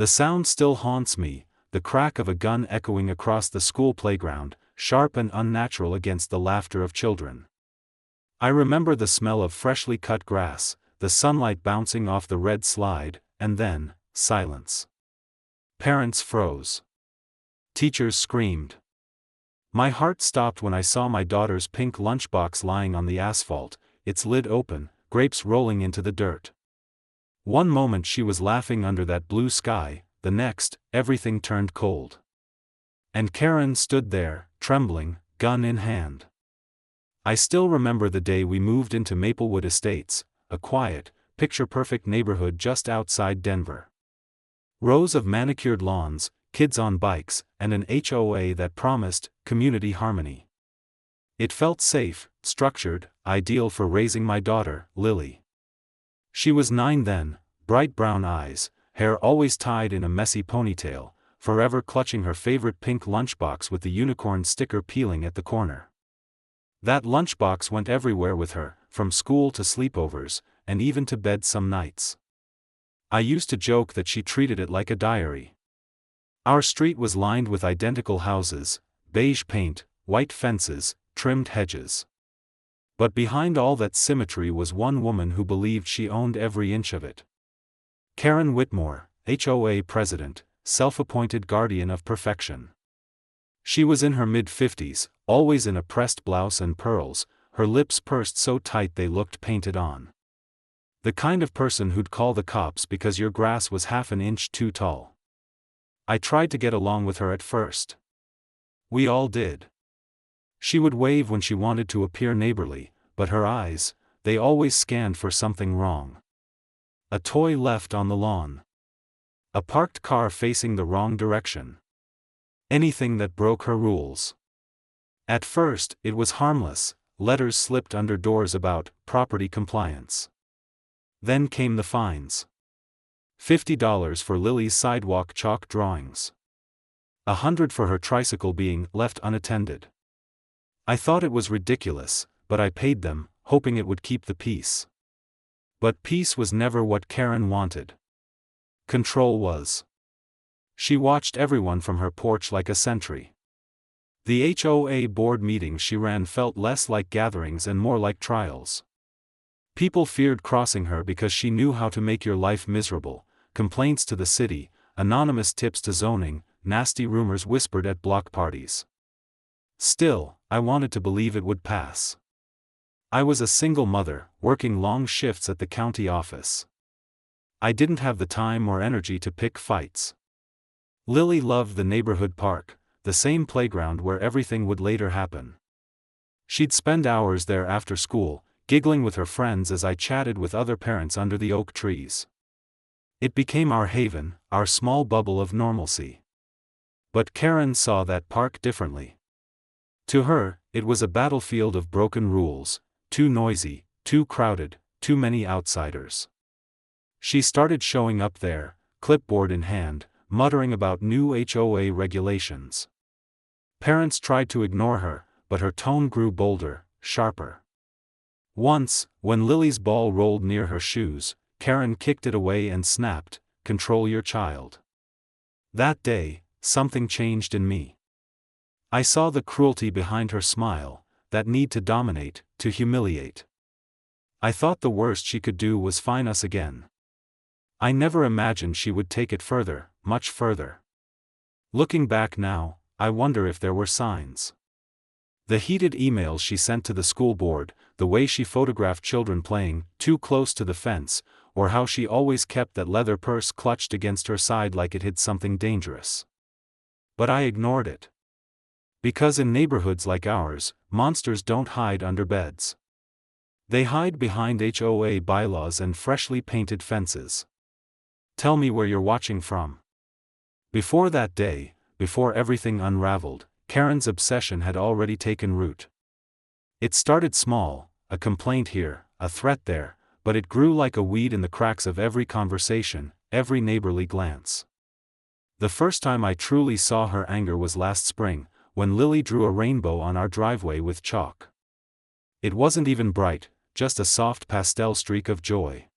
The sound still haunts me, the crack of a gun echoing across the school playground, sharp and unnatural against the laughter of children. I remember the smell of freshly cut grass, the sunlight bouncing off the red slide, and then, silence. Parents froze. Teachers screamed. My heart stopped when I saw my daughter's pink lunchbox lying on the asphalt, its lid open, grapes rolling into the dirt. One moment she was laughing under that blue sky, the next, everything turned cold. And Karen stood there, trembling, gun in hand. I still remember the day we moved into Maplewood Estates, a quiet, picture-perfect neighborhood just outside Denver. Rows of manicured lawns, kids on bikes, and an HOA that promised community harmony. It felt safe, structured, ideal for raising my daughter, Lily. She was 9 then, bright brown eyes, hair always tied in a messy ponytail, forever clutching her favorite pink lunchbox with the unicorn sticker peeling at the corner. That lunchbox went everywhere with her, from school to sleepovers, and even to bed some nights. I used to joke that she treated it like a diary. Our street was lined with identical houses, beige paint, white fences, trimmed hedges. But behind all that symmetry was one woman who believed she owned every inch of it. Karen Whitmore, HOA president, self-appointed guardian of perfection. She was in her mid-50s, always in a pressed blouse and pearls, her lips pursed so tight they looked painted on. The kind of person who'd call the cops because your grass was half an inch too tall. I tried to get along with her at first. We all did. She would wave when she wanted to appear neighborly, but her eyes, they always scanned for something wrong. A toy left on the lawn. A parked car facing the wrong direction. Anything that broke her rules. At first, it was harmless, letters slipped under doors about property compliance. Then came the fines. $50 for Lily's sidewalk chalk drawings. $100 for her tricycle being left unattended. I thought it was ridiculous, but I paid them, hoping it would keep the peace. But peace was never what Karen wanted. Control was. She watched everyone from her porch like a sentry. The HOA board meetings she ran felt less like gatherings and more like trials. People feared crossing her because she knew how to make your life miserable, complaints to the city, anonymous tips to zoning, nasty rumors whispered at block parties. Still, I wanted to believe it would pass. I was a single mother, working long shifts at the county office. I didn't have the time or energy to pick fights. Lily loved the neighborhood park, the same playground where everything would later happen. She'd spend hours there after school, giggling with her friends as I chatted with other parents under the oak trees. It became our haven, our small bubble of normalcy. But Karen saw that park differently. To her, it was a battlefield of broken rules, too noisy, too crowded, too many outsiders. She started showing up there, clipboard in hand, muttering about new HOA regulations. Parents tried to ignore her, but her tone grew bolder, sharper. Once, when Lily's ball rolled near her shoes, Karen kicked it away and snapped, "Control your child." That day, something changed in me. I saw the cruelty behind her smile, that need to dominate, to humiliate. I thought the worst she could do was fine us again. I never imagined she would take it further, much further. Looking back now, I wonder if there were signs. The heated emails she sent to the school board, the way she photographed children playing too close to the fence, or how she always kept that leather purse clutched against her side like it hid something dangerous. But I ignored it. Because in neighborhoods like ours, monsters don't hide under beds. They hide behind HOA bylaws and freshly painted fences. Tell me where you're watching from. Before that day, before everything unraveled, Karen's obsession had already taken root. It started small, a complaint here, a threat there, but it grew like a weed in the cracks of every conversation, every neighborly glance. The first time I truly saw her anger was last spring, when Lily drew a rainbow on our driveway with chalk. It wasn't even bright, just a soft pastel streak of joy.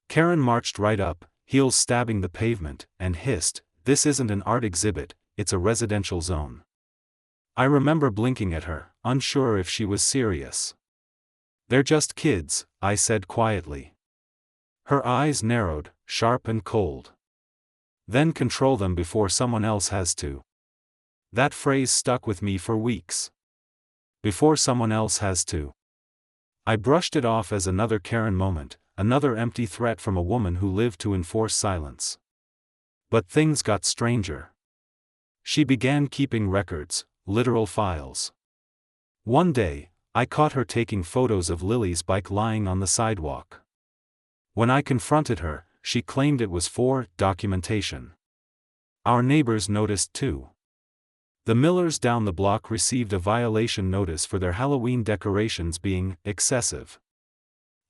Karen marched right up, heels stabbing the pavement, and hissed, "This isn't an art exhibit, it's a residential zone." I remember blinking at her, unsure if she was serious. "They're just kids," I said quietly. Her eyes narrowed, sharp and cold. "Then control them before someone else has to." That phrase stuck with me for weeks. Before someone else has to. I brushed it off as another Karen moment, another empty threat from a woman who lived to enforce silence. But things got stranger. She began keeping records, literal files. One day, I caught her taking photos of Lily's bike lying on the sidewalk. When I confronted her, she claimed it was for documentation. Our neighbors noticed too. The Millers down the block received a violation notice for their Halloween decorations being excessive.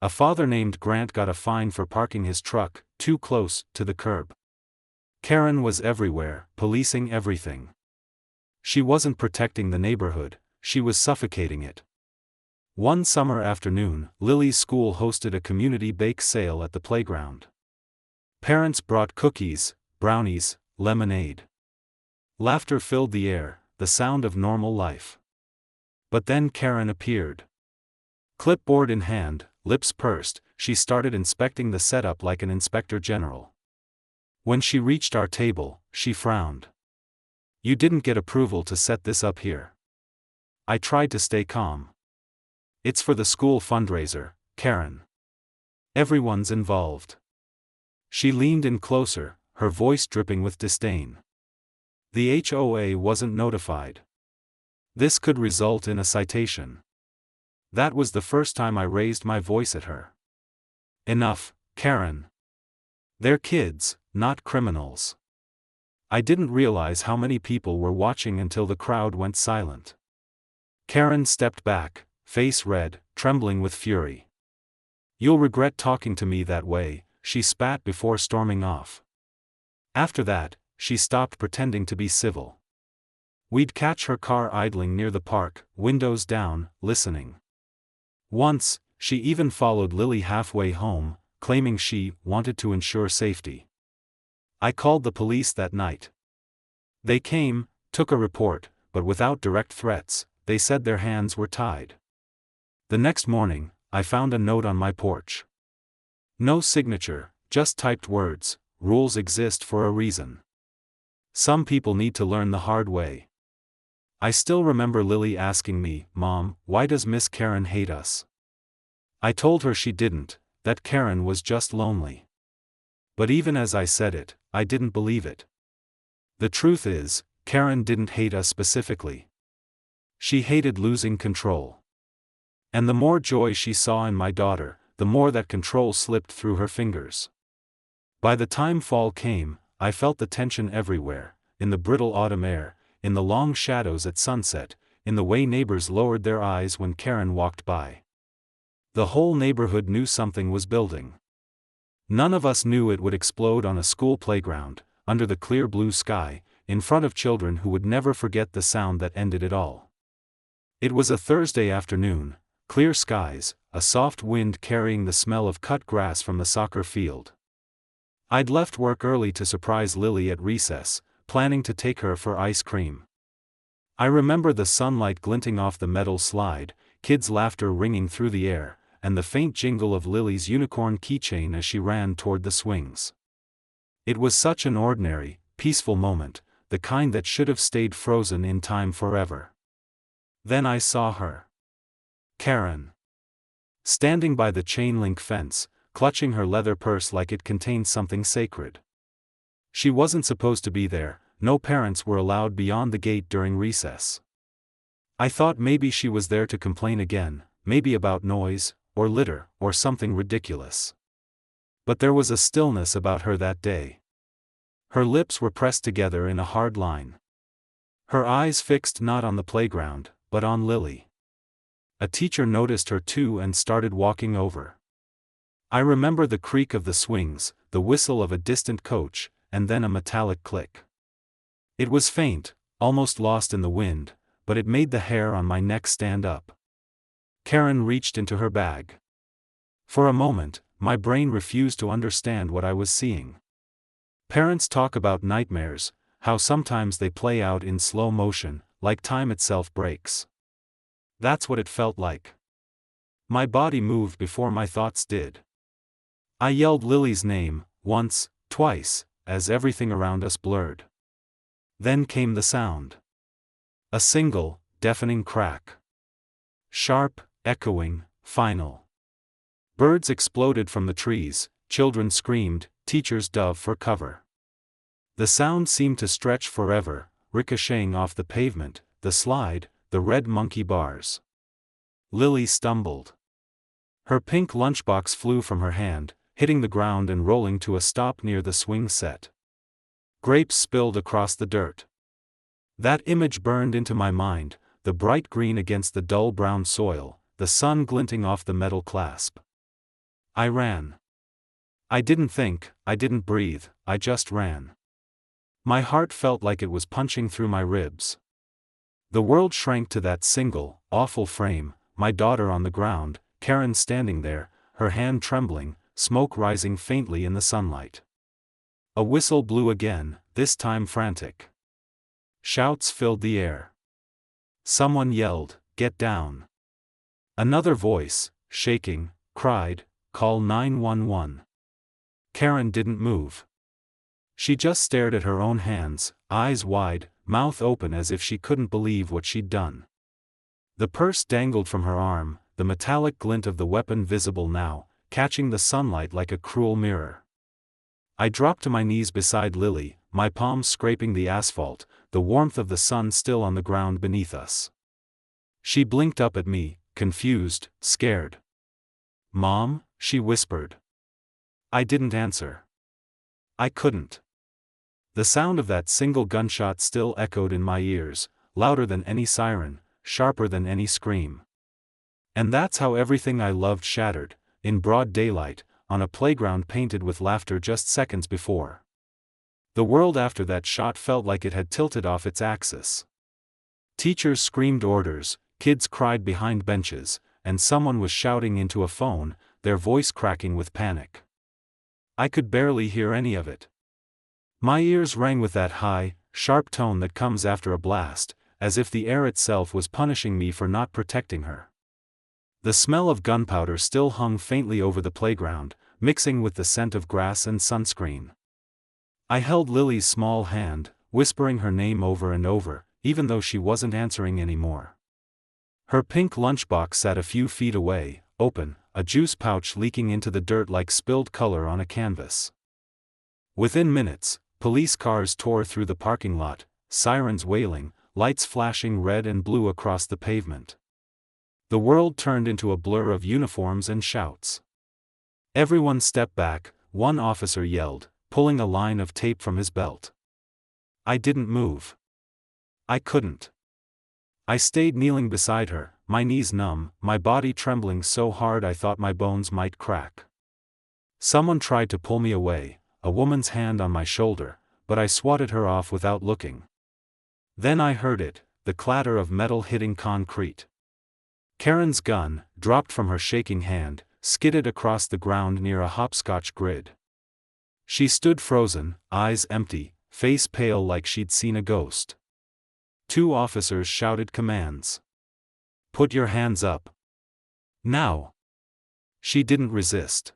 A father named Grant got a fine for parking his truck too close to the curb. Karen was everywhere, policing everything. She wasn't protecting the neighborhood, she was suffocating it. One summer afternoon, Lily's school hosted a community bake sale at the playground. Parents brought cookies, brownies, lemonade. Laughter filled the air, the sound of normal life. But then Karen appeared. Clipboard in hand, lips pursed, she started inspecting the setup like an inspector general. When she reached our table, she frowned. "You didn't get approval to set this up here." I tried to stay calm. "It's for the school fundraiser, Karen. Everyone's involved." She leaned in closer, her voice dripping with disdain. "The HOA wasn't notified. This could result in a citation." That was the first time I raised my voice at her. "Enough, Karen. They're kids, not criminals." I didn't realize how many people were watching until the crowd went silent. Karen stepped back, face red, trembling with fury. "You'll regret talking to me that way," she spat before storming off. After that, she stopped pretending to be civil. We'd catch her car idling near the park, windows down, listening. Once, she even followed Lily halfway home, claiming she wanted to ensure safety. I called the police that night. They came, took a report, but without direct threats. They said their hands were tied. The next morning, I found a note on my porch. No signature, just typed words: "Rules exist for a reason. Some people need to learn the hard way." I still remember Lily asking me, "Mom, why does Miss Karen hate us?" I told her she didn't, that Karen was just lonely. But even as I said it, I didn't believe it. The truth is, Karen didn't hate us specifically. She hated losing control. And the more joy she saw in my daughter, the more that control slipped through her fingers. By the time fall came, I felt the tension everywhere, in the brittle autumn air, in the long shadows at sunset, in the way neighbors lowered their eyes when Karen walked by. The whole neighborhood knew something was building. None of us knew it would explode on a school playground, under the clear blue sky, in front of children who would never forget the sound that ended it all. It was a Thursday afternoon, clear skies, a soft wind carrying the smell of cut grass from the soccer field. I'd left work early to surprise Lily at recess, planning to take her for ice cream. I remember the sunlight glinting off the metal slide, kids' laughter ringing through the air, and the faint jingle of Lily's unicorn keychain as she ran toward the swings. It was such an ordinary, peaceful moment, the kind that should have stayed frozen in time forever. Then I saw her. Karen. Standing by the chain-link fence, clutching her leather purse like it contained something sacred. She wasn't supposed to be there, no parents were allowed beyond the gate during recess. I thought maybe she was there to complain again, maybe about noise, or litter, or something ridiculous. But there was a stillness about her that day. Her lips were pressed together in a hard line. Her eyes fixed not on the playground, but on Lily. A teacher noticed her too and started walking over. I remember the creak of the swings, the whistle of a distant coach, and then a metallic click. It was faint, almost lost in the wind, but it made the hair on my neck stand up. Karen reached into her bag. For a moment, my brain refused to understand what I was seeing. Parents talk about nightmares, how sometimes they play out in slow motion, like time itself breaks. That's what it felt like. My body moved before my thoughts did. I yelled Lily's name, once, twice, as everything around us blurred. Then came the sound. A single, deafening crack. Sharp, echoing, final. Birds exploded from the trees, children screamed, teachers dove for cover. The sound seemed to stretch forever, ricocheting off the pavement, the slide, the red monkey bars. Lily stumbled. Her pink lunchbox flew from her hand, hitting the ground and rolling to a stop near the swing set. Grapes spilled across the dirt. That image burned into my mind, the bright green against the dull brown soil, the sun glinting off the metal clasp. I ran. I didn't think, I didn't breathe, I just ran. My heart felt like it was punching through my ribs. The world shrank to that single, awful frame, my daughter on the ground, Karen standing there, her hand trembling, smoke rising faintly in the sunlight. A whistle blew again, this time frantic. Shouts filled the air. Someone yelled, "Get down!" Another voice, shaking, cried, "Call 911." Karen didn't move. She just stared at her own hands, eyes wide, mouth open as if she couldn't believe what she'd done. The purse dangled from her arm, the metallic glint of the weapon visible now, catching the sunlight like a cruel mirror. I dropped to my knees beside Lily, my palms scraping the asphalt, the warmth of the sun still on the ground beneath us. She blinked up at me, confused, scared. "Mom?" she whispered. I didn't answer. I couldn't. The sound of that single gunshot still echoed in my ears, louder than any siren, sharper than any scream. And that's how everything I loved shattered, in broad daylight, on a playground painted with laughter just seconds before. The world after that shot felt like it had tilted off its axis. Teachers screamed orders, kids cried behind benches, and someone was shouting into a phone, their voice cracking with panic. I could barely hear any of it. My ears rang with that high, sharp tone that comes after a blast, as if the air itself was punishing me for not protecting her. The smell of gunpowder still hung faintly over the playground, mixing with the scent of grass and sunscreen. I held Lily's small hand, whispering her name over and over, even though she wasn't answering anymore. Her pink lunchbox sat a few feet away, open, a juice pouch leaking into the dirt like spilled color on a canvas. Within minutes, police cars tore through the parking lot, sirens wailing, lights flashing red and blue across the pavement. The world turned into a blur of uniforms and shouts. Everyone stepped back, one officer yelled, pulling a line of tape from his belt. I didn't move. I couldn't. I stayed kneeling beside her, my knees numb, my body trembling so hard I thought my bones might crack. Someone tried to pull me away, a woman's hand on my shoulder, but I swatted her off without looking. Then I heard it, the clatter of metal hitting concrete. Karen's gun, dropped from her shaking hand, skidded across the ground near a hopscotch grid. She stood frozen, eyes empty, face pale like she'd seen a ghost. Two officers shouted commands. "Put your hands up. Now." She didn't resist.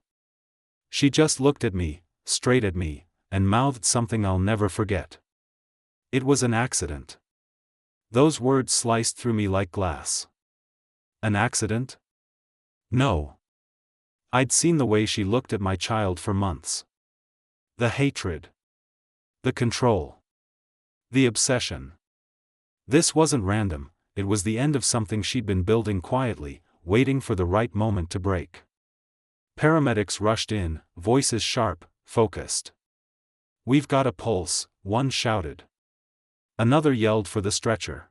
She just looked at me, straight at me, and mouthed something I'll never forget. It was an accident. Those words sliced through me like glass. An accident? No. I'd seen the way she looked at my child for months. The hatred. The control. The obsession. This wasn't random, it was the end of something she'd been building quietly, waiting for the right moment to break. Paramedics rushed in, voices sharp, focused. "We've got a pulse," one shouted. Another yelled for the stretcher.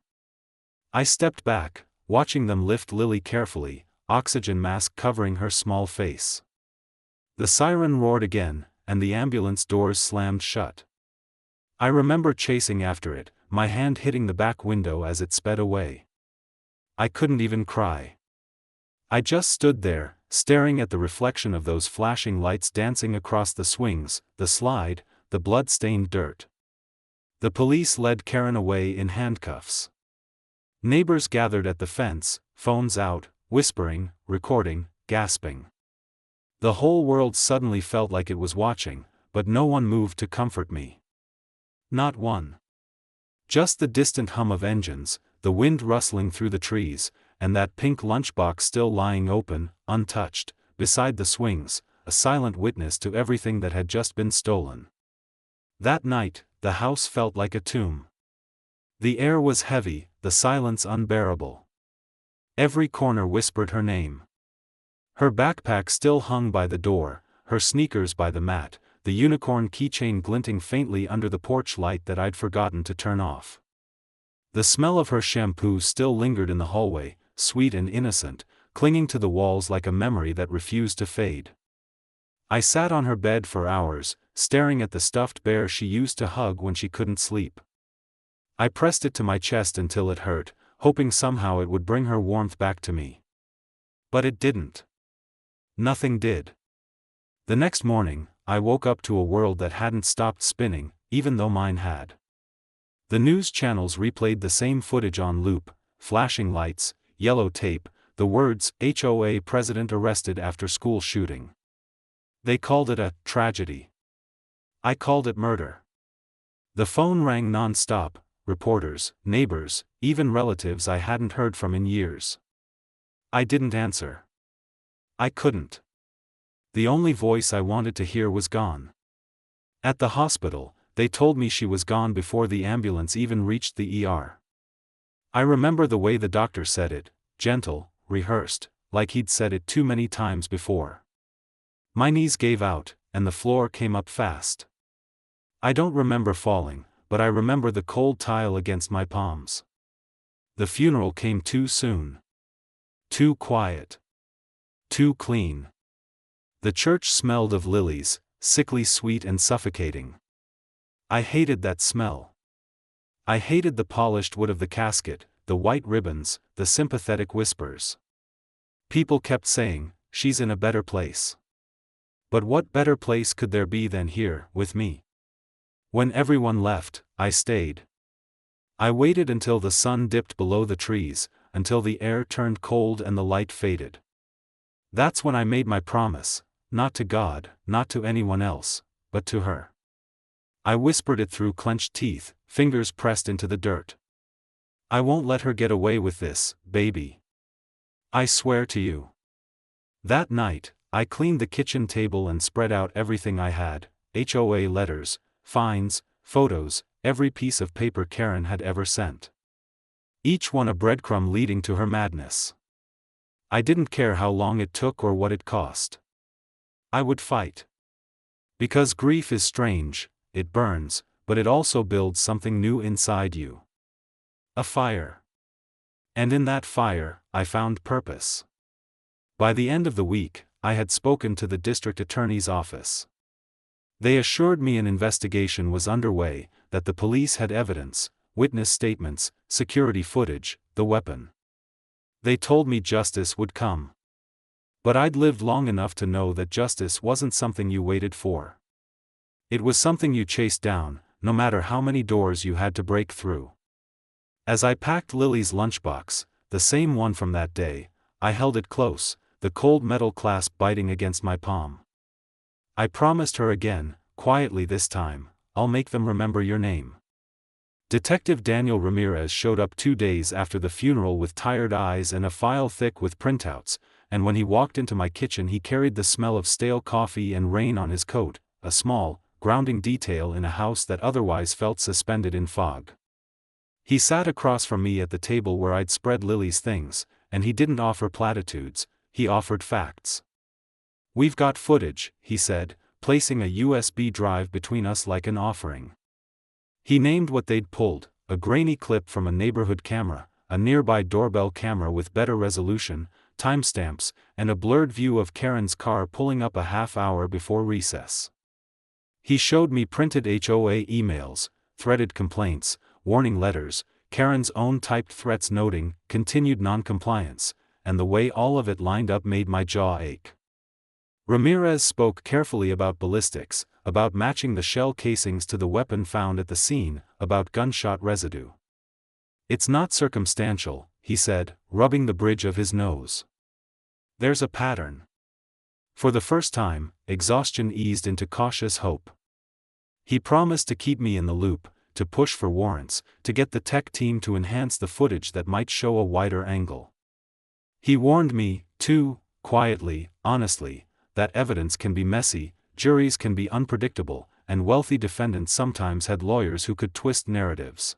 I stepped back, watching them lift Lily carefully, oxygen mask covering her small face. The siren roared again, and the ambulance doors slammed shut. I remember chasing after it, my hand hitting the back window as it sped away. I couldn't even cry. I just stood there, staring at the reflection of those flashing lights dancing across the swings, the slide, the blood-stained dirt. The police led Karen away in handcuffs. Neighbors gathered at the fence, phones out, whispering, recording, gasping. The whole world suddenly felt like it was watching, but no one moved to comfort me. Not one. Just the distant hum of engines, the wind rustling through the trees, and that pink lunchbox still lying open, untouched, beside the swings, a silent witness to everything that had just been stolen. That night, the house felt like a tomb. The air was heavy, the silence unbearable. Every corner whispered her name. Her backpack still hung by the door, her sneakers by the mat, the unicorn keychain glinting faintly under the porch light that I'd forgotten to turn off. The smell of her shampoo still lingered in the hallway, sweet and innocent, clinging to the walls like a memory that refused to fade. I sat on her bed for hours, staring at the stuffed bear she used to hug when she couldn't sleep. I pressed it to my chest until it hurt, hoping somehow it would bring her warmth back to me. But it didn't. Nothing did. The next morning, I woke up to a world that hadn't stopped spinning, even though mine had. The news channels replayed the same footage on loop, flashing lights, yellow tape, the words, HOA president arrested after school shooting. They called it a tragedy. I called it murder. The phone rang non-stop, reporters, neighbors, even relatives I hadn't heard from in years. I didn't answer. I couldn't. The only voice I wanted to hear was gone. At the hospital, they told me she was gone before the ambulance even reached the ER. I remember the way the doctor said it, gentle, rehearsed, like he'd said it too many times before. My knees gave out, and the floor came up fast. I don't remember falling, but I remember the cold tile against my palms. The funeral came too soon. Too quiet. Too clean. The church smelled of lilies, sickly sweet and suffocating. I hated that smell. I hated the polished wood of the casket, the white ribbons, the sympathetic whispers. People kept saying, "She's in a better place." But what better place could there be than here, with me? When everyone left, I stayed. I waited until the sun dipped below the trees, until the air turned cold and the light faded. That's when I made my promise, not to God, not to anyone else, but to her. I whispered it through clenched teeth, fingers pressed into the dirt. I won't let her get away with this, baby. I swear to you. That night, I cleaned the kitchen table and spread out everything I had, HOA letters, fines, photos, every piece of paper Karen had ever sent. Each one a breadcrumb leading to her madness. I didn't care how long it took or what it cost. I would fight. Because grief is strange, it burns, but it also builds something new inside you. A fire. And in that fire, I found purpose. By the end of the week, I had spoken to the district attorney's office. They assured me an investigation was underway, that the police had evidence, witness statements, security footage, the weapon. They told me justice would come. But I'd lived long enough to know that justice wasn't something you waited for. It was something you chased down, no matter how many doors you had to break through. As I packed Lily's lunchbox, the same one from that day, I held it close, the cold metal clasp biting against my palm. I promised her again, quietly this time, "I'll make them remember your name." Detective Daniel Ramirez showed up 2 days after the funeral with tired eyes and a file thick with printouts, and when he walked into my kitchen he carried the smell of stale coffee and rain on his coat, a small, grounding detail in a house that otherwise felt suspended in fog. He sat across from me at the table where I'd spread Lily's things, and he didn't offer platitudes, he offered facts. "We've got footage," he said, placing a USB drive between us like an offering. He named what they'd pulled, a grainy clip from a neighborhood camera, a nearby doorbell camera with better resolution, timestamps, and a blurred view of Karen's car pulling up a half hour before recess. He showed me printed HOA emails, threaded complaints, warning letters, Karen's own typed threats noting continued noncompliance, and the way all of it lined up made my jaw ache. Ramirez spoke carefully about ballistics, about matching the shell casings to the weapon found at the scene, about gunshot residue. It's not circumstantial, he said, rubbing the bridge of his nose. There's a pattern. For the first time, exhaustion eased into cautious hope. He promised to keep me in the loop, to push for warrants, to get the tech team to enhance the footage that might show a wider angle. He warned me, too, quietly, honestly, that evidence can be messy, juries can be unpredictable, and wealthy defendants sometimes had lawyers who could twist narratives.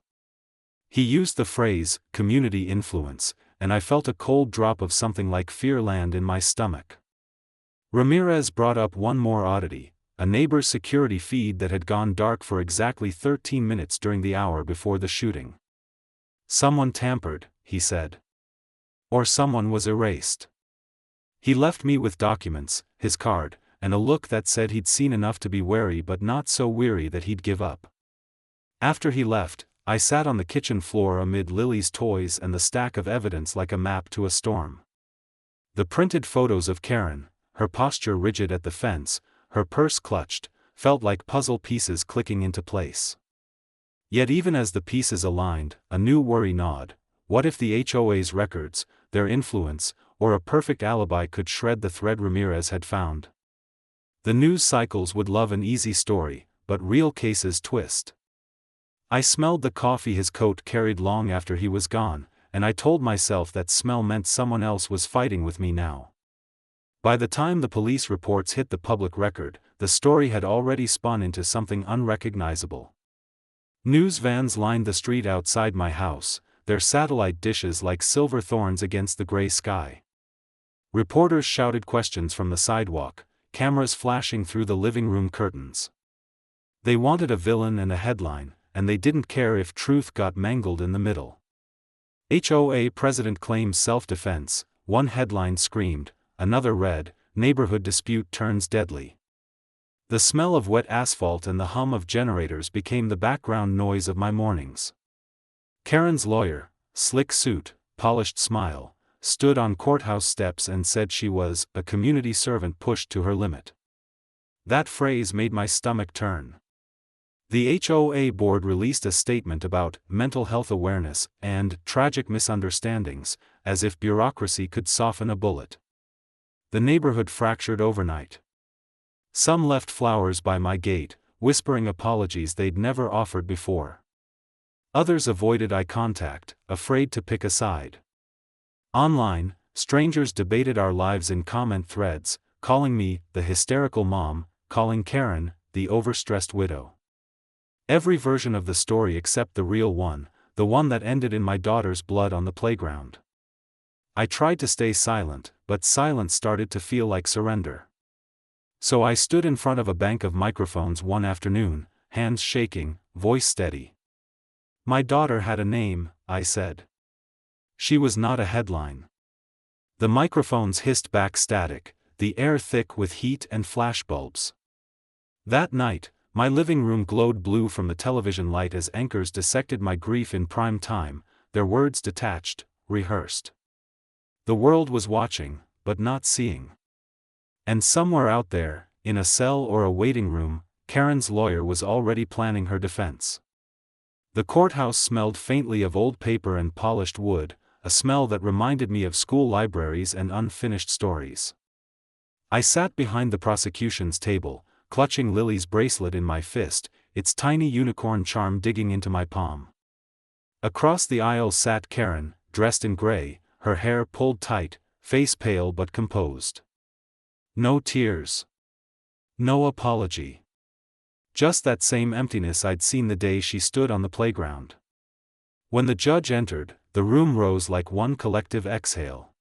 He used the phrase, community influence, and I felt a cold drop of something like fear land in my stomach. Ramirez brought up one more oddity, a neighbor's security feed that had gone dark for exactly 13 minutes during the hour before the shooting. Someone tampered, he said. Or someone was erased. He left me with documents, his card, and a look that said he'd seen enough to be wary but not so weary that he'd give up. After he left, I sat on the kitchen floor amid Lily's toys and the stack of evidence like a map to a storm. The printed photos of Karen, her posture rigid at the fence, her purse clutched, felt like puzzle pieces clicking into place. Yet even as the pieces aligned, a new worry gnawed. What if the HOA's records, their influence, or a perfect alibi could shred the thread Ramirez had found? The news cycles would love an easy story, but real cases twist. I smelled the coffee his coat carried long after he was gone, and I told myself that smell meant someone else was fighting with me now. By the time the police reports hit the public record, the story had already spun into something unrecognizable. News vans lined the street outside my house, their satellite dishes like silver thorns against the gray sky. Reporters shouted questions from the sidewalk, cameras flashing through the living room curtains. They wanted a villain and a headline, and they didn't care if truth got mangled in the middle. HOA president claims self-defense, one headline screamed, another read, neighborhood dispute turns deadly. The smell of wet asphalt and the hum of generators became the background noise of my mornings. Karen's lawyer, slick suit, polished smile, stood on courthouse steps and said she was a community servant pushed to her limit. That phrase made my stomach turn. The HOA board released a statement about mental health awareness and tragic misunderstandings, as if bureaucracy could soften a bullet. The neighborhood fractured overnight. Some left flowers by my gate, whispering apologies they'd never offered before. Others avoided eye contact, afraid to pick a side. Online, strangers debated our lives in comment threads, calling me the hysterical mom, calling Karen the overstressed widow. Every version of the story except the real one, the one that ended in my daughter's blood on the playground. I tried to stay silent, but silence started to feel like surrender. So I stood in front of a bank of microphones one afternoon, hands shaking, voice steady. My daughter had a name, I said. She was not a headline. The microphones hissed back static, the air thick with heat and flashbulbs. That night, my living room glowed blue from the television light as anchors dissected my grief in prime time, their words detached, rehearsed. The world was watching, but not seeing. And somewhere out there, in a cell or a waiting room, Karen's lawyer was already planning her defense. The courthouse smelled faintly of old paper and polished wood, a smell that reminded me of school libraries and unfinished stories. I sat behind the prosecution's table, clutching Lily's bracelet in my fist, its tiny unicorn charm digging into my palm. Across the aisle sat Karen, dressed in gray, her hair pulled tight, face pale but composed. No tears. No apology. Just that same emptiness I'd seen the day she stood on the playground. When the judge entered, the room rose like one collective exhale.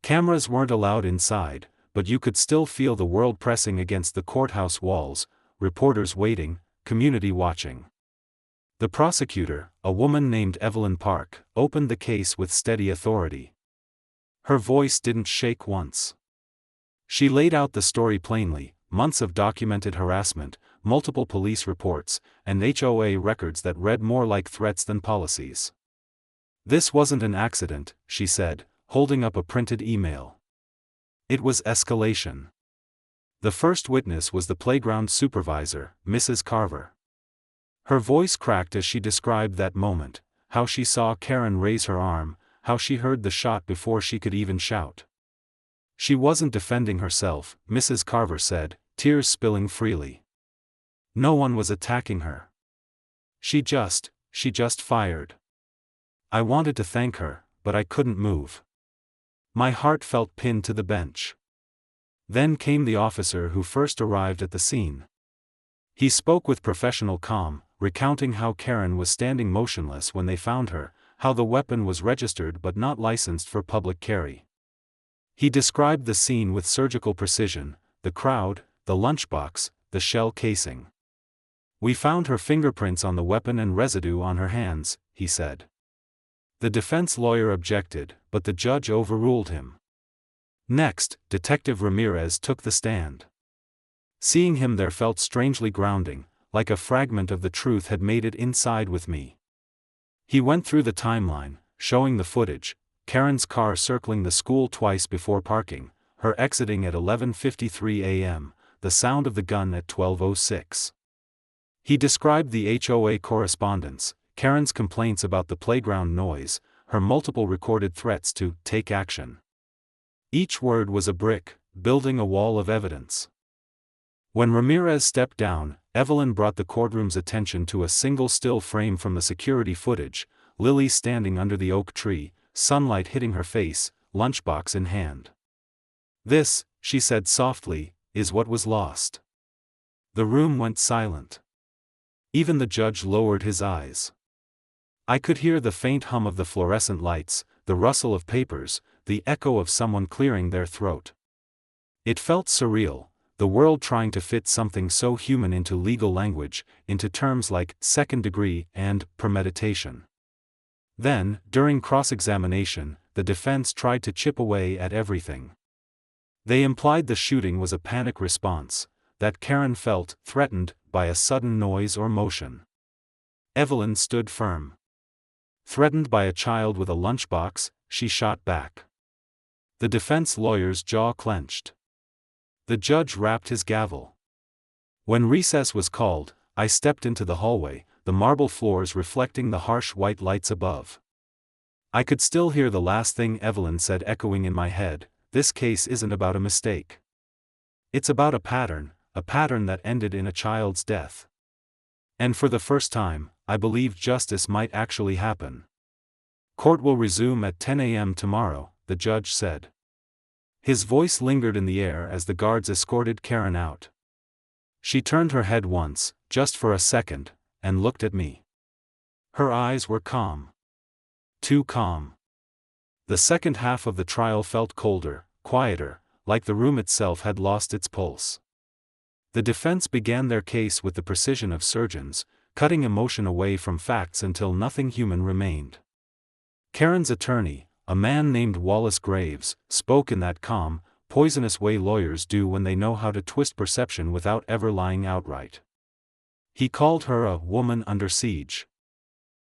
Cameras weren't allowed inside, but you could still feel the world pressing against the courthouse walls, reporters waiting, community watching. The prosecutor, a woman named Evelyn Park, opened the case with steady authority. Her voice didn't shake once. She laid out the story plainly, months of documented harassment, multiple police reports, and HOA records that read more like threats than policies. This wasn't an accident, she said, holding up a printed email. It was escalation. The first witness was the playground supervisor, Mrs. Carver. Her voice cracked as she described that moment, how she saw Karen raise her arm, how she heard the shot before she could even shout. She wasn't defending herself, Mrs. Carver said, tears spilling freely. No one was attacking her. She just fired. I wanted to thank her, but I couldn't move. My heart felt pinned to the bench. Then came the officer who first arrived at the scene. He spoke with professional calm, recounting how Karen was standing motionless when they found her, how the weapon was registered but not licensed for public carry. He described the scene with surgical precision, the crowd, the lunchbox, the shell casing. We found her fingerprints on the weapon and residue on her hands, he said. The defense lawyer objected, but the judge overruled him. Next, Detective Ramirez took the stand. Seeing him there felt strangely grounding, like a fragment of the truth had made it inside with me. He went through the timeline, showing the footage, Karen's car circling the school twice before parking, her exiting at 11:53 a.m., the sound of the gun at 12:06. He described the HOA correspondence, Karen's complaints about the playground noise, her multiple recorded threats to take action. Each word was a brick, building a wall of evidence. When Ramirez stepped down, Evelyn brought the courtroom's attention to a single still frame from the security footage, Lily standing under the oak tree, sunlight hitting her face, lunchbox in hand. This, she said softly, is what was lost. The room went silent. Even the judge lowered his eyes. I could hear the faint hum of the fluorescent lights, the rustle of papers, the echo of someone clearing their throat. It felt surreal, the world trying to fit something so human into legal language, into terms like second degree and premeditation. Then, during cross-examination, the defense tried to chip away at everything. They implied the shooting was a panic response, that Karen felt threatened by a sudden noise or motion. Evelyn stood firm. Threatened by a child with a lunchbox, she shot back. The defense lawyer's jaw clenched. The judge rapped his gavel. When recess was called, I stepped into the hallway, the marble floors reflecting the harsh white lights above. I could still hear the last thing Evelyn said echoing in my head, this case isn't about a mistake. It's about a pattern that ended in a child's death. And for the first time, I believe justice might actually happen. Court will resume at 10 a.m. tomorrow, the judge said. His voice lingered in the air as the guards escorted Karen out. She turned her head once, just for a second, and looked at me. Her eyes were calm. Too calm. The second half of the trial felt colder, quieter, like the room itself had lost its pulse. The defense began their case with the precision of surgeons, cutting emotion away from facts until nothing human remained. Karen's attorney, a man named Wallace Graves, spoke in that calm, poisonous way lawyers do when they know how to twist perception without ever lying outright. He called her a woman under siege.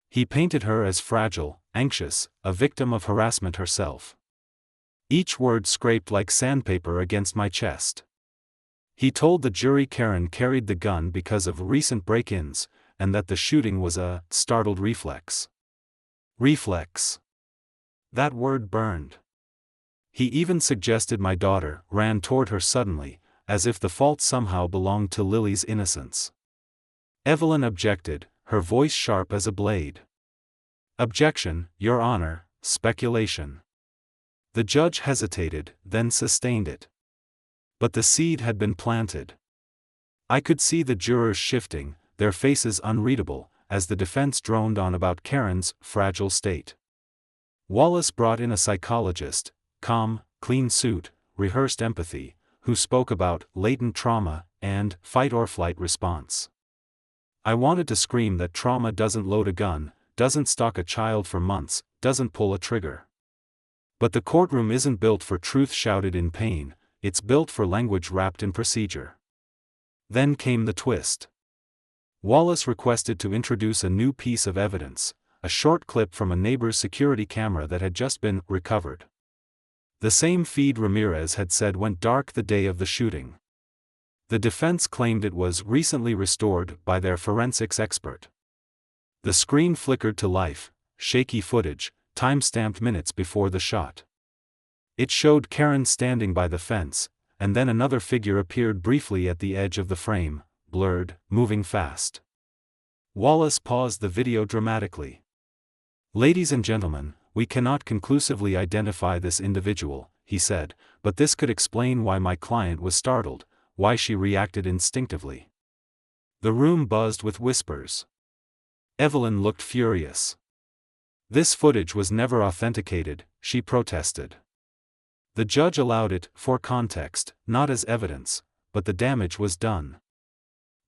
He painted her as fragile, anxious, a victim of harassment herself. Each word scraped like sandpaper against my chest. He told the jury Karen carried the gun because of recent break-ins, and that the shooting was a startled reflex. Reflex. That word burned. He even suggested my daughter ran toward her suddenly, as if the fault somehow belonged to Lily's innocence. Evelyn objected, her voice sharp as a blade. Objection, Your Honor, speculation. The judge hesitated, then sustained it. But the seed had been planted. I could see the jurors shifting, their faces unreadable, as the defense droned on about Karen's fragile state. Wallace brought in a psychologist, calm, clean suit, rehearsed empathy, who spoke about latent trauma and fight-or-flight response. I wanted to scream that trauma doesn't load a gun, doesn't stalk a child for months, doesn't pull a trigger. But the courtroom isn't built for truth shouted in pain, it's built for language wrapped in procedure. Then came the twist. Wallace requested to introduce a new piece of evidence, a short clip from a neighbor's security camera that had just been recovered. The same feed Ramirez had said went dark the day of the shooting. The defense claimed it was recently restored by their forensics expert. The screen flickered to life, shaky footage, time-stamped minutes before the shot. It showed Karen standing by the fence, and then another figure appeared briefly at the edge of the frame, blurred, moving fast. Wallace paused the video dramatically. "Ladies and gentlemen, we cannot conclusively identify this individual," he said, "but this could explain why my client was startled, why she reacted instinctively." The room buzzed with whispers. Evelyn looked furious. "This footage was never authenticated," she protested. The judge allowed it, for context, not as evidence, but the damage was done.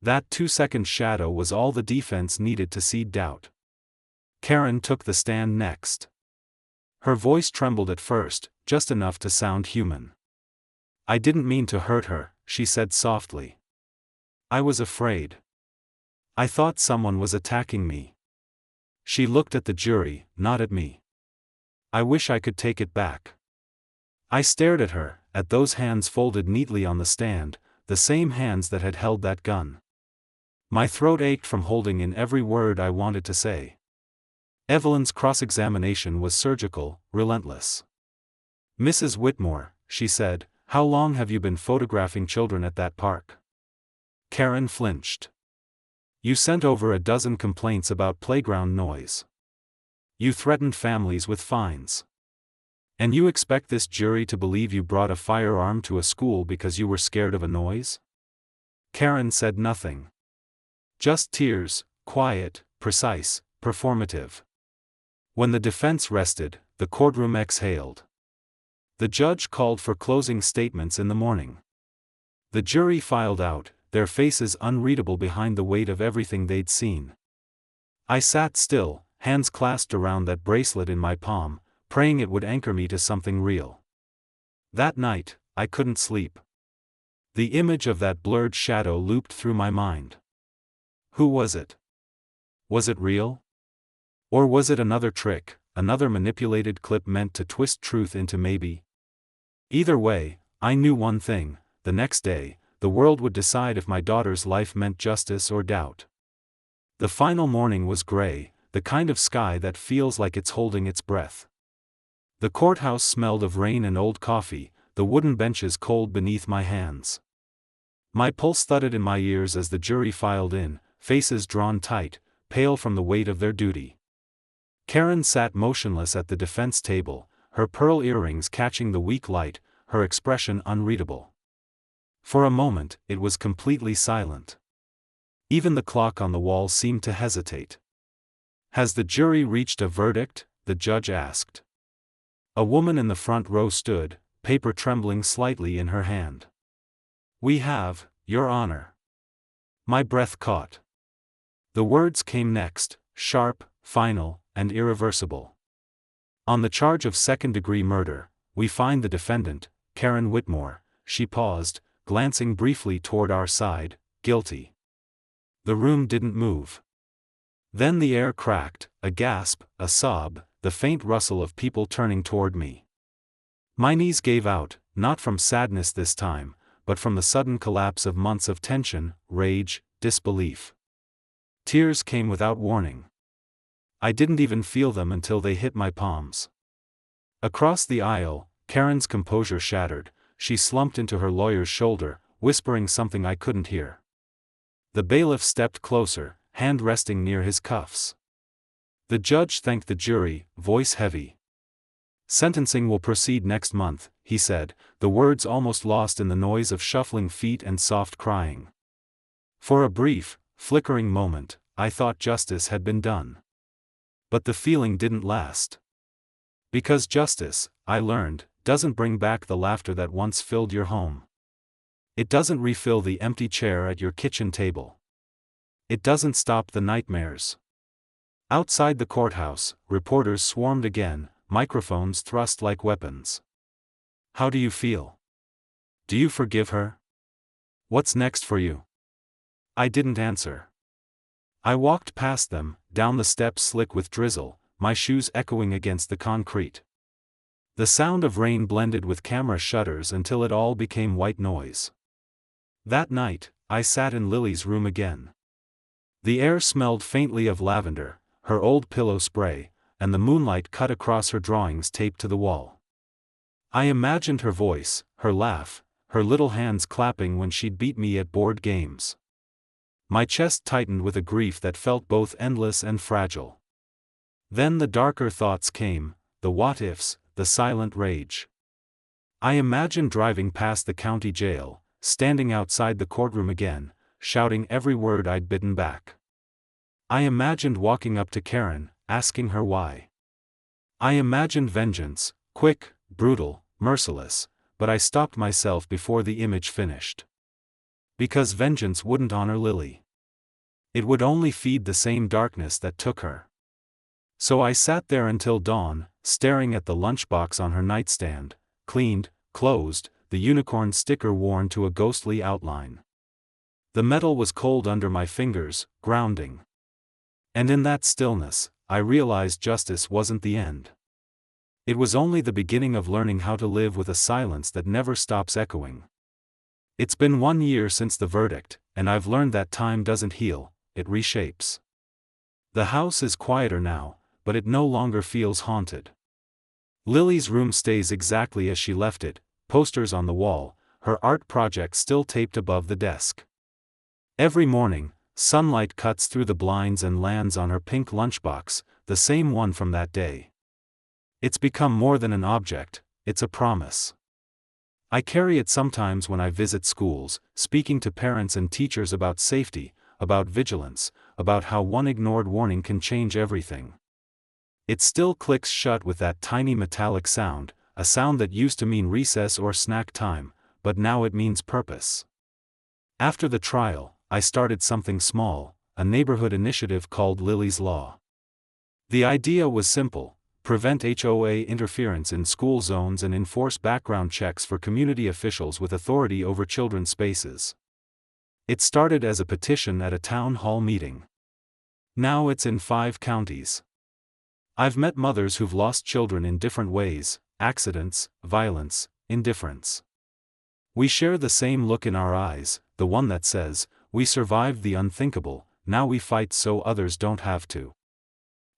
That 2-second shadow was all the defense needed to seed doubt. Karen took the stand next. Her voice trembled at first, just enough to sound human. "I didn't mean to hurt her," she said softly. "I was afraid. I thought someone was attacking me." She looked at the jury, not at me. "I wish I could take it back." I stared at her, at those hands folded neatly on the stand, the same hands that had held that gun. My throat ached from holding in every word I wanted to say. Evelyn's cross-examination was surgical, relentless. "Mrs. Whitmore," she said, "how long have you been photographing children at that park?" Karen flinched. "You sent over a dozen complaints about playground noise. You threatened families with fines. And you expect this jury to believe you brought a firearm to a school because you were scared of a noise?" Karen said nothing. Just tears, quiet, precise, performative. When the defense rested, the courtroom exhaled. The judge called for closing statements in the morning. The jury filed out, their faces unreadable behind the weight of everything they'd seen. I sat still, hands clasped around that bracelet in my palm, praying it would anchor me to something real. That night, I couldn't sleep. The image of that blurred shadow looped through my mind. Who was it? Was it real? Or was it another trick, another manipulated clip meant to twist truth into maybe? Either way, I knew one thing: the next day, the world would decide if my daughter's life meant justice or doubt. The final morning was gray, the kind of sky that feels like it's holding its breath. The courthouse smelled of rain and old coffee, the wooden benches cold beneath my hands. My pulse thudded in my ears as the jury filed in, faces drawn tight, pale from the weight of their duty. Karen sat motionless at the defense table, her pearl earrings catching the weak light, her expression unreadable. For a moment, it was completely silent. Even the clock on the wall seemed to hesitate. "Has the jury reached a verdict?" the judge asked. A woman in the front row stood, paper trembling slightly in her hand. "We have, Your Honor." My breath caught. The words came next, sharp, final, and irreversible. "On the charge of second-degree murder, we find the defendant, Karen Whitmore," she paused, glancing briefly toward our side, "guilty." The room didn't move. Then the air cracked, a gasp, a sob, the faint rustle of people turning toward me. My knees gave out, not from sadness this time, but from the sudden collapse of months of tension, rage, disbelief. Tears came without warning. I didn't even feel them until they hit my palms. Across the aisle, Karen's composure shattered, she slumped into her lawyer's shoulder, whispering something I couldn't hear. The bailiff stepped closer, hand resting near his cuffs. The judge thanked the jury, voice heavy. "Sentencing will proceed next month," he said, the words almost lost in the noise of shuffling feet and soft crying. For a brief, flickering moment, I thought justice had been done. But the feeling didn't last. Because justice, I learned, doesn't bring back the laughter that once filled your home. It doesn't refill the empty chair at your kitchen table. It doesn't stop the nightmares. Outside the courthouse, reporters swarmed again, microphones thrust like weapons. "How do you feel? Do you forgive her? What's next for you?" I didn't answer. I walked past them, down the steps slick with drizzle, my shoes echoing against the concrete. The sound of rain blended with camera shutters until it all became white noise. That night, I sat in Lily's room again. The air smelled faintly of lavender, her old pillow spray, and the moonlight cut across her drawings taped to the wall. I imagined her voice, her laugh, her little hands clapping when she'd beat me at board games. My chest tightened with a grief that felt both endless and fragile. Then the darker thoughts came, the what-ifs, the silent rage. I imagined driving past the county jail, standing outside the courtroom again, shouting every word I'd bitten back. I imagined walking up to Karen, asking her why. I imagined vengeance, quick, brutal, merciless, but I stopped myself before the image finished. Because vengeance wouldn't honor Lily. It would only feed the same darkness that took her. So I sat there until dawn, staring at the lunchbox on her nightstand, cleaned, closed, the unicorn sticker worn to a ghostly outline. The metal was cold under my fingers, grounding. And in that stillness, I realized justice wasn't the end. It was only the beginning of learning how to live with a silence that never stops echoing. It's been 1 year since the verdict, and I've learned that time doesn't heal, it reshapes. The house is quieter now, but it no longer feels haunted. Lily's room stays exactly as she left it, posters on the wall, her art project still taped above the desk. Every morning, sunlight cuts through the blinds and lands on her pink lunchbox, the same one from that day. It's become more than an object, it's a promise. I carry it sometimes when I visit schools, speaking to parents and teachers about safety, about vigilance, about how one ignored warning can change everything. It still clicks shut with that tiny metallic sound, a sound that used to mean recess or snack time, but now it means purpose. After the trial, I started something small, a neighborhood initiative called Lily's Law. The idea was simple: prevent HOA interference in school zones and enforce background checks for community officials with authority over children's spaces. It started as a petition at a town hall meeting. Now it's in 5 counties. I've met mothers who've lost children in different ways: accidents, violence, indifference. We share the same look in our eyes, the one that says, "We survived the unthinkable, now we fight so others don't have to."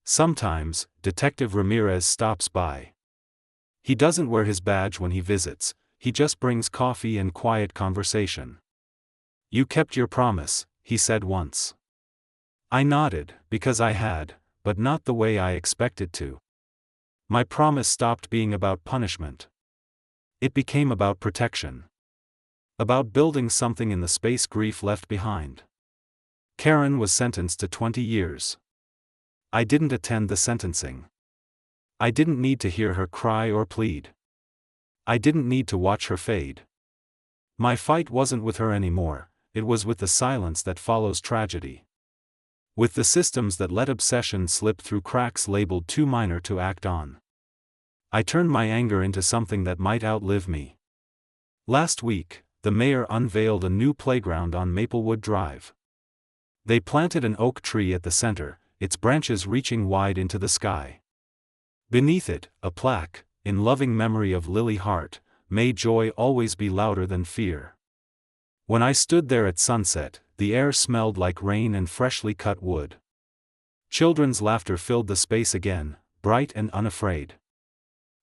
Sometimes, Detective Ramirez stops by. He doesn't wear his badge when he visits, he just brings coffee and quiet conversation. "You kept your promise," he said once. I nodded, because I had, but not the way I expected to. My promise stopped being about punishment. It became about protection. About building something in the space grief left behind. Karen was sentenced to 20 years. I didn't attend the sentencing. I didn't need to hear her cry or plead. I didn't need to watch her fade. My fight wasn't with her anymore, it was with the silence that follows tragedy. With the systems that let obsession slip through cracks labeled too minor to act on. I turned my anger into something that might outlive me. Last week, the mayor unveiled a new playground on Maplewood Drive. They planted an oak tree at the center, its branches reaching wide into the sky. Beneath it, a plaque, "In loving memory of Lily Hart, may joy always be louder than fear." When I stood there at sunset, the air smelled like rain and freshly cut wood. Children's laughter filled the space again, bright and unafraid.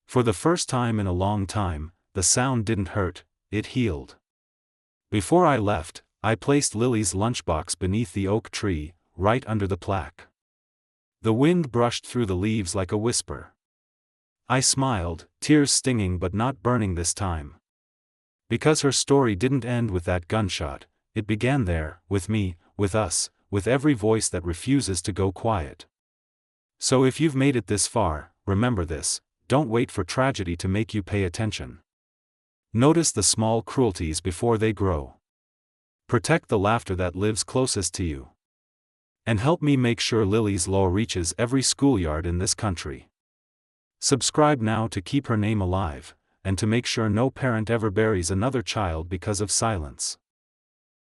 For the first time in a long time, the sound didn't hurt, it healed. Before I left, I placed Lily's lunchbox beneath the oak tree, right under the plaque. The wind brushed through the leaves like a whisper. I smiled, tears stinging but not burning this time. Because her story didn't end with that gunshot, it began there, with me, with us, with every voice that refuses to go quiet. So if you've made it this far, remember this: don't wait for tragedy to make you pay attention. Notice the small cruelties before they grow. Protect the laughter that lives closest to you. And help me make sure Lily's Law reaches every schoolyard in this country. Subscribe now to keep her name alive, and to make sure no parent ever buries another child because of silence.